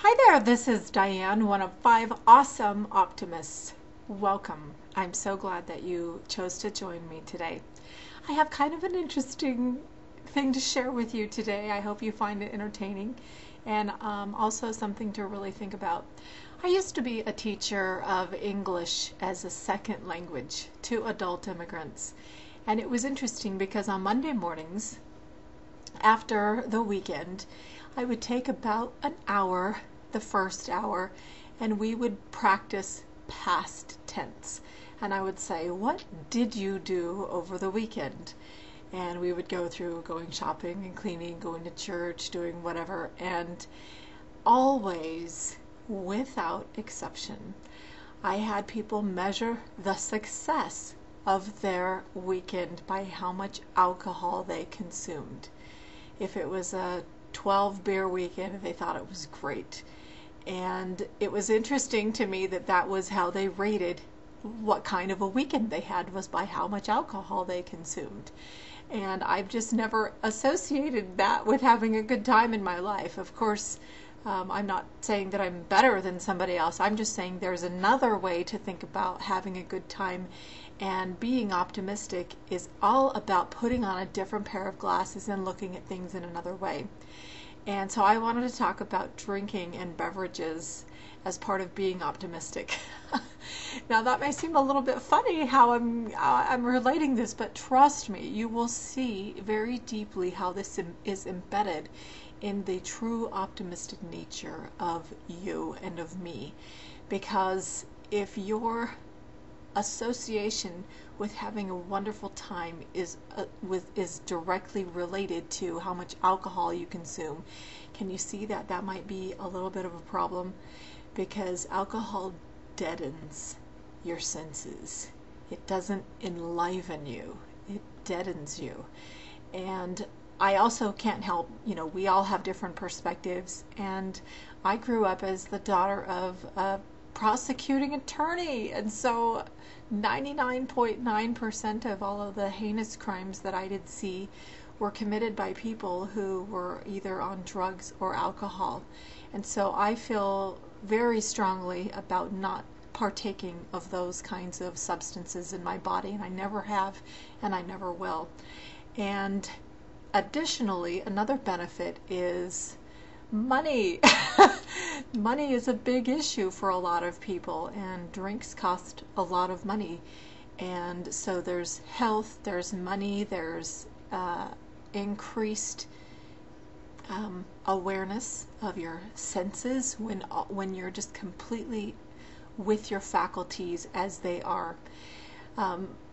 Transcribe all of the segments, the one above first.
Hi there, this is Diane, one of 5 awesome optimists. Welcome. I'm so glad that you chose to join me today. I have kind of an interesting thing to share with you today. I hope you find it entertaining and also something to really think about. I used to be a teacher of English as a second language to adult immigrants. And it was interesting because on Monday mornings, after the weekend, I would take about an hour, the first hour, and we would practice past tense. And I would say, what did you do over the weekend? And we would go through going shopping and cleaning, going to church, doing whatever. And always, without exception, I had people measure the success of their weekend by how much alcohol they consumed. If it was a 12 beer weekend, they thought it was great. And it was interesting to me that that was how they rated what kind of a weekend they had, was by how much alcohol they consumed. And I've just never associated that with having a good time in my life. Of course, I'm not saying that I'm better than somebody else. I'm just saying there's another way to think about having a good time, and being optimistic is all about putting on a different pair of glasses and looking at things in another way. And so I wanted to talk about drinking and beverages as part of being optimistic. Now that may seem a little bit funny how I'm relating this, but trust me, you will see very deeply how this is embedded in the true optimistic nature of you and of me. Because if your association with having a wonderful time is directly related to how much alcohol you consume, can you see that that might be a little bit of a problem? Because alcohol deadens your senses. It doesn't enliven you. It deadens you. And I also can't help, we all have different perspectives, and I grew up as the daughter of a prosecuting attorney, and so 99.9% of all of the heinous crimes that I did see were committed by people who were either on drugs or alcohol. And so I feel very strongly about not partaking of those kinds of substances in my body, and I never have, and I never will. And additionally, another benefit is money. Money is a big issue for a lot of people, and drinks cost a lot of money. And so there's health, there's money, there's increased awareness of your senses when you're just completely with your faculties as they are.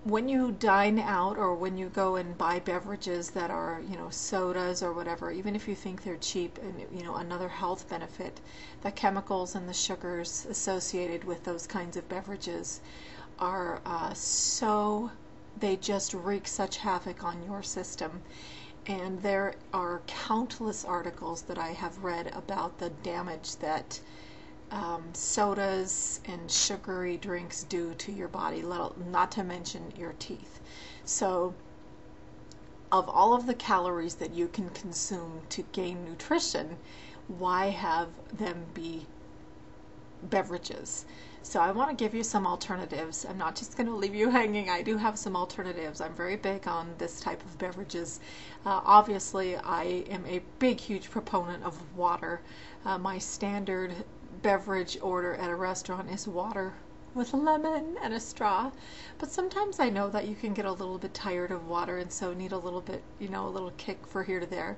When you dine out, or when you go and buy beverages that are, sodas or whatever, even if you think they're cheap, and another health benefit, the chemicals and the sugars associated with those kinds of beverages are they just wreak such havoc on your system. And there are countless articles that I have read about the damage that sodas and sugary drinks do to your body, not to mention your teeth. So of all of the calories that you can consume to gain nutrition, why have them be beverages? So I want to give you some alternatives. I'm not just going to leave you hanging. I do have some alternatives. I'm very big on this type of beverages. Obviously, I am a big, huge proponent of water. My standard beverage order at a restaurant is water with a lemon and a straw. But sometimes I know that you can get a little bit tired of water, and so need a little bit, a little kick for here to there.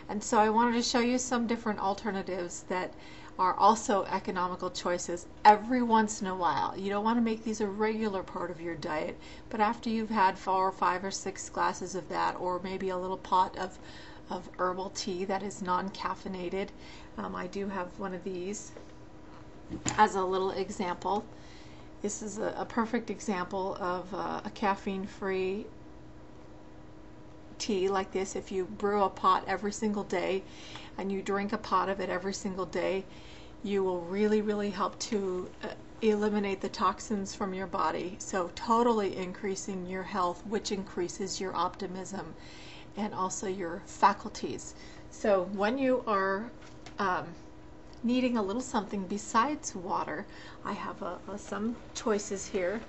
And so I wanted to show you some different alternatives that are also economical choices every once in a while. You don't want to make these a regular part of your diet, but after you've had 4 or 5 or 6 glasses of that, or maybe a little pot of herbal tea that is non-caffeinated. I do have one of these as a little example. This is a perfect example of a caffeine-free tea like this. If you brew a pot every single day and you drink a pot of it every single day, you will really, really help to eliminate the toxins from your body. So totally increasing your health, which increases your optimism and also your faculties. So when you are needing a little something besides water, I have some choices here.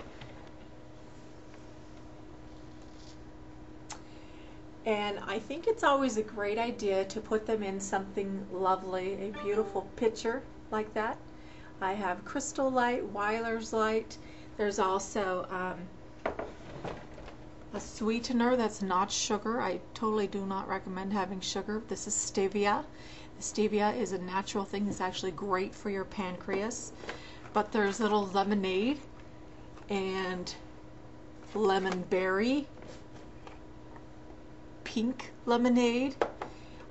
And I think it's always a great idea to put them in something lovely, a beautiful pitcher like that. I have Crystal Light, Wyler's Light. There's also a sweetener that's not sugar. I totally do not recommend having sugar. This is stevia. The stevia is a natural thing. It's actually great for your pancreas. But there's little lemonade and lemon berry, pink lemonade.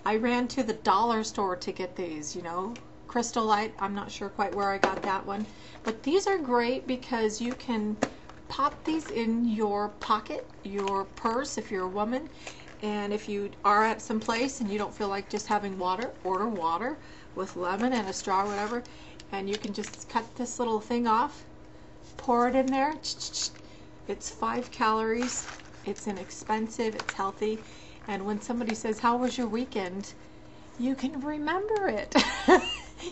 I ran to the dollar store to get these, you know. Crystal Light, I'm not sure quite where I got that one. But these are great because you can pop these in your pocket, your purse if you're a woman. And if you are at some place and you don't feel like just having water, order water with lemon and a straw or whatever. And you can just cut this little thing off, pour it in there. It's 5 calories. It's inexpensive, it's healthy. And when somebody says, how was your weekend? You can remember it.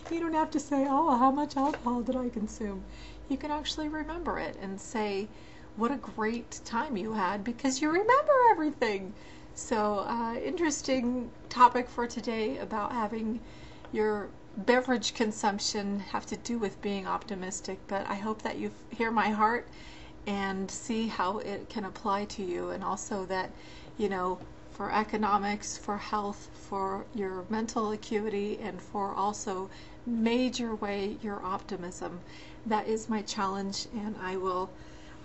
You don't have to say, oh, how much alcohol did I consume? You can actually remember it and say, what a great time you had, because you remember everything. So, interesting topic for today about having your beverage consumption have to do with being optimistic. But I hope that you hear my heart and see how it can apply to you, and also that, you know, for economics, for health, for your mental acuity, and for also major way your optimism. That is my challenge, and I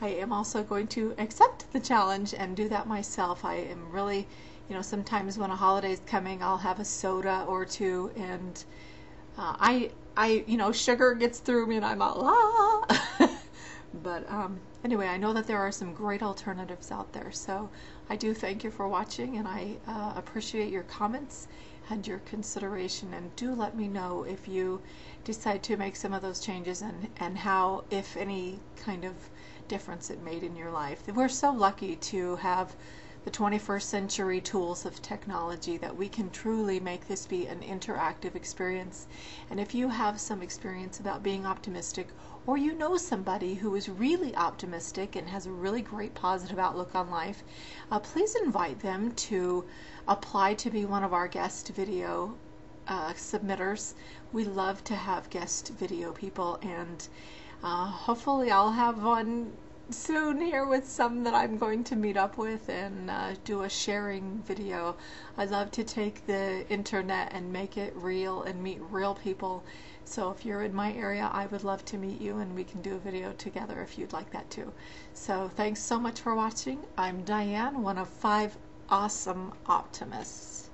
am also going to accept the challenge and do that myself. I am really, you know, sometimes when a holiday is coming, I'll have a soda or two, and you know, sugar gets through me and I'm all, ah. But anyway, I know that there are some great alternatives out there. So I do thank you for watching, and I appreciate your comments and your consideration. And do let me know if you decide to make some of those changes, and how, if any kind of difference it made in your life. We're so lucky to have the 21st century tools of technology that we can truly make this be an interactive experience. And if you have some experience about being optimistic, or you know somebody who is really optimistic and has a really great positive outlook on life, please invite them to apply to be one of our guest video submitters. We love to have guest video people, and hopefully I'll have one soon here with some that I'm going to meet up with and do a sharing video. I love to take the internet and make it real and meet real people. So if you're in my area, I would love to meet you, and we can do a video together if you'd like that too. So thanks so much for watching. I'm Diane, one of 5 awesome optimists.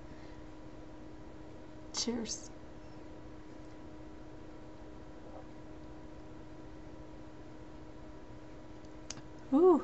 Cheers. Ooh.